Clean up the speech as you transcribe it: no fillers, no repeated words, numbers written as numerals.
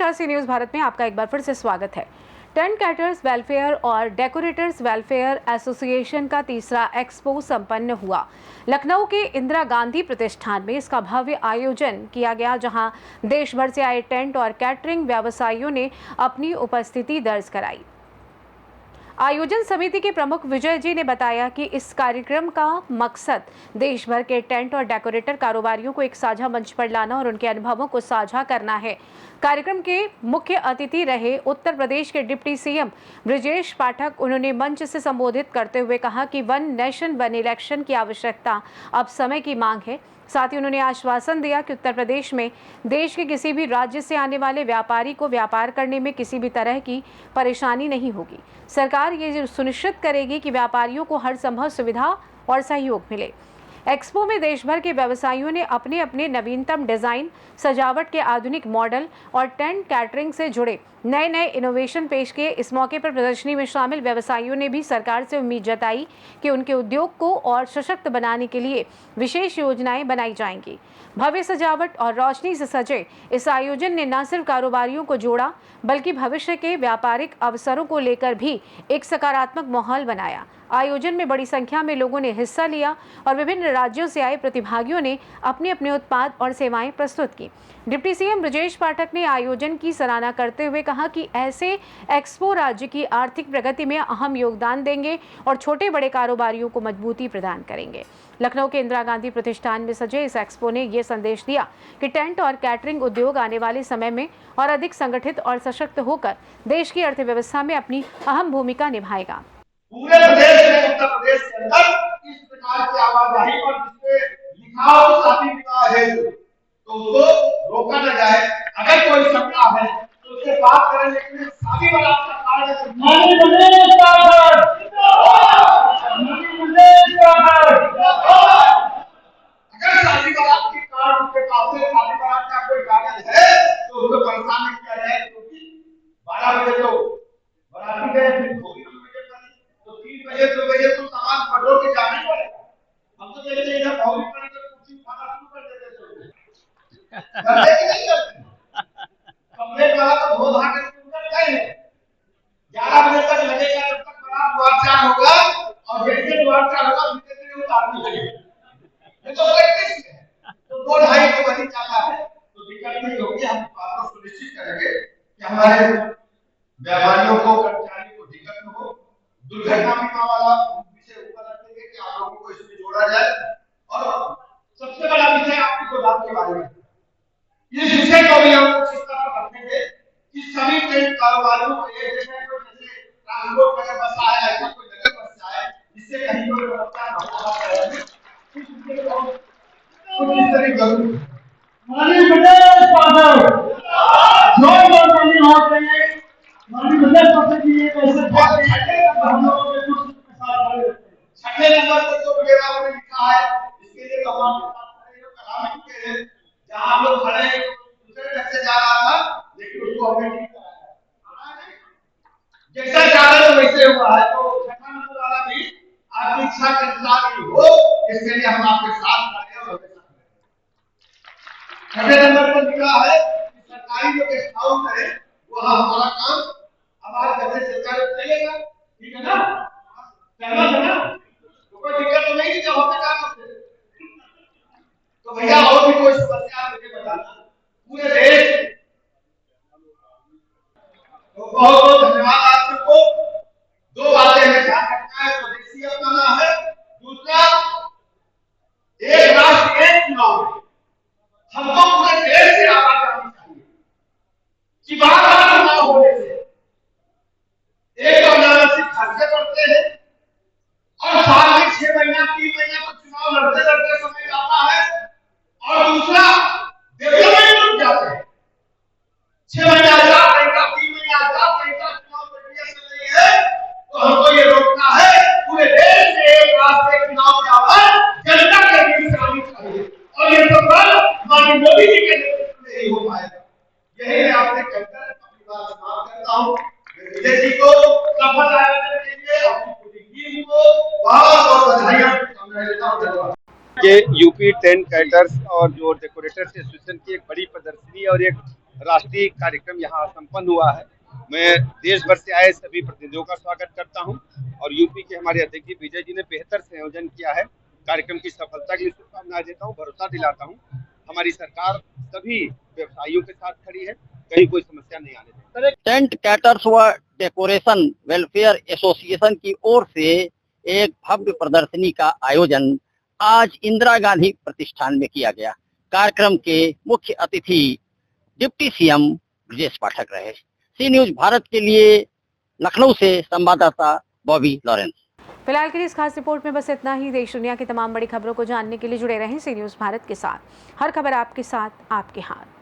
नमस्कार, सी न्यूज़ भारत में आपका एक बार फिर से स्वागत है। टेंट कैटर्स वेलफेयर और डेकोरेटर्स वेलफेयर एसोसिएशन का तीसरा एक्सपो संपन्न हुआ। लखनऊ के इंदिरा गांधी प्रतिष्ठान में इसका भव्य आयोजन किया गया, जहां देश भर से आए टेंट और कैटरिंग व्यवसायियों ने अपनी उपस्थिति दर्ज कराई। आयोजन समिति के प्रमुख विजय जी ने बताया कि इस कार्यक्रम का मकसद देश भर के टेंट और डेकोरेटर कारोबारियों को एक साझा मंच पर लाना और उनके अनुभवों को साझा करना है। कार्यक्रम के मुख्य अतिथि रहे उत्तर प्रदेश के डिप्टी सीएम ब्रजेश पाठक। उन्होंने मंच से संबोधित करते हुए कहा कि वन नेशन वन इलेक्शन की आवश्यकता अब समय की मांग है। साथ ही उन्होंने आश्वासन दिया कि उत्तर प्रदेश में देश के किसी भी राज्य से आने वाले व्यापारी को व्यापार करने में किसी भी तरह की परेशानी नहीं होगी। सरकार ये सुनिश्चित करेगी कि व्यापारियों को हर संभव सुविधा और सहयोग मिले। एक्सपो में देश भर के व्यवसायियों ने अपने अपने नवीनतम डिजाइन, सजावट के आधुनिक मॉडल और टेंट कैटरिंग से जुड़े नए नए इनोवेशन पेश किए। इस मौके पर प्रदर्शनी में शामिल व्यवसायियों ने भी सरकार से उम्मीद जताई कि उनके उद्योग को और सशक्त बनाने के लिए विशेष योजनाएं बनाई जाएंगी। भव्य सजावट और रोशनी से सजे इस आयोजन ने न सिर्फ कारोबारियों को जोड़ा, बल्कि भविष्य के व्यापारिक अवसरों को लेकर भी एक सकारात्मक माहौल बनाया। आयोजन में बड़ी संख्या में लोगों ने हिस्सा लिया और विभिन्न राज्यों से आए प्रतिभागियों ने अपने अपने उत्पाद और सेवाएं प्रस्तुत की। डिप्टी सीएम ब्रजेश पाठक ने आयोजन की सराहना करते हुए कहा कि ऐसे एक्सपो राज्य की आर्थिक प्रगति में अहम योगदान देंगे और छोटे बड़े कारोबारियों को मजबूती प्रदान करेंगे। लखनऊ के इंदिरा गांधी प्रतिष्ठान में सजे इस एक्सपो ने ये संदेश दिया कि टेंट और कैटरिंग उद्योग आने वाले समय में और अधिक संगठित और सशक्त होकर देश की अर्थव्यवस्था में अपनी अहम भूमिका निभाएगा। पूरे प्रदेश में, उत्तर प्रदेश के अंदर इस प्रकार की आवाजाही पर जिसपे लिखा हो शादी विवाह है तो उसको रोका न जाए। अगर कोई शंका है तो उससे बात करें, लेकिन शादी वाला का कार्ड अगर शादी बारात की कार्ड उसके पास है, शादी बारात का कोई कागज है तो उसको परेशान नहीं किया जाए, क्योंकि 12 बजे तो बाराती गए, फिर होगी 2 बजे तो 3 बजे तो सामान बटोर के जाना ही पड़ेगा। हम तो देखते हैं इधर भौरी पर कुर्सी उठाना शुरू कर देते हैं। करते कि नहीं करते? कमरे वाला तो धो धा के उतर गए हैं। 11 बजे तक लगेगा, जब तक बारात द्वारचार होगा, और जैसे द्वारचार होगा धीरे धीरे उतारने लगेगा। ये तो प्रैक्टिस है। तो 2-2.5 बज जाता है तो दिक्कत नहीं होगी। हम बात को सुनिश्चित करेंगे कि हमारे व्यापारियों को, कर्मचारियों को दिक्कत न हो। दुर्घटना बीमा वाला विषय ऊपर रखेंगे कि आप लोगों को इसमें जोड़ा जाए। और सबसे बड़ा विषय आपकी गोदाम के बारे में, इस विषय को भी हम इस तरह रखेंगे कि सभी टेंट कारोबारियों को एक जगह पर, जैसे ट्रांसपोर्ट में बस आया है, कोई जगह बस आए, जिससे कहीं कोई व्यवस्था न हो। इस विषय को कुछ इस तरह जरूर माननीय प्रदेश पाठक जो माननीय छठे नंबर पर जो वगैरह आपने लिखा है, इसके लिए कमाल जहां हम लोग खड़े हैं दूसरे घर से जा रहा था, लेकिन उसको हमने ठीक कराया, जैसा जा रहे हो वैसे हुआ है। तो छठा नंबर वाला भी आपकी इच्छा के अनुसार ही हो, इसके लिए हम आपके साथ खड़े हैं। छठे नंबर पर लिखा है कि सरकारी जो गेस्ट हाउस है वहां हमारा काम हमारे घर से चलेगा, ठीक है ना? सहमत है ना? तो कोई दिक्कत तो नहीं जब होते काम होते। तो भैया और भी कोई समस्या आप मुझे बताना। पूरे देश तो बहुत बहुत धन्यवाद आप सबको। 2 बातें हमें ध्यान रखना है, स्वदेशी अपनाना है। दूसरा, एक राष्ट्र एक चुनाव है। हमको पूरे देश से आवाज आनी चाहिए कि बार-बार चुनाव होने से एक तो अनावश्यक खर्चे बढ़ते हैं और साल में 6 महीना 3 महीना तो चुनाव लड़ते लड़ते समय जाता है, और दूसरा डेवलपमेंट रुक जाते हैं। 6 महीना जा रहेगा, 3 महीना जा रहेगा, चुनाव प्रक्रिया चल रही है, तो हमको ये रोकना है। पूरे देश से एक राष्ट्र एक चुनाव की आवाज जनता के बीच से आनी चाहिए, और ये सब माननीय मोदी जी के नेतृत्व में ही हो पाएगा। यही मैं आपसे कहकर अपनी बात समाप्त करता हूँ। विजय जी को सफल आयोजन के लिए अपनी पूरी टीम को बहुत बहुत बधाइयां देता हूँ। ये यूपी टेंट कैटर्स और जो डेकोरेटर्स एसोसिएशन की एक बड़ी प्रदर्शनी और एक राष्ट्रीय कार्यक्रम यहाँ संपन्न हुआ है। मैं देश भर से आए सभी प्रतिनिधियों का स्वागत करता हूँ और यूपी के हमारे अध्यक्ष जी विजय जी ने बेहतर संयोजन किया है। कार्यक्रम की सफलता के लिए शुभकामनाएं देता हूँ, भरोसा दिलाता हूँ हमारी सरकार सभी व्यवसायियों के साथ खड़ी है, कहीं कोई समस्या नहीं आने देगी। टेंट कैटर्स व डेकोरेशन वेलफेयर एसोसिएशन की ओर से एक भव्य प्रदर्शनी का आयोजन आज इंदिरा गांधी प्रतिष्ठान में किया गया। कार्यक्रम के मुख्य अतिथि डिप्टी सीएम ब्रजेश पाठक रहे। सी न्यूज भारत के लिए लखनऊ से संवाददाता बॉबी लॉरेंस। फिलहाल के लिए इस खास रिपोर्ट में बस इतना ही। देश दुनिया की तमाम बड़ी खबरों को जानने के लिए जुड़े रहें सी न्यूज भारत के साथ। हर खबर आपके साथ, आपके हाथ।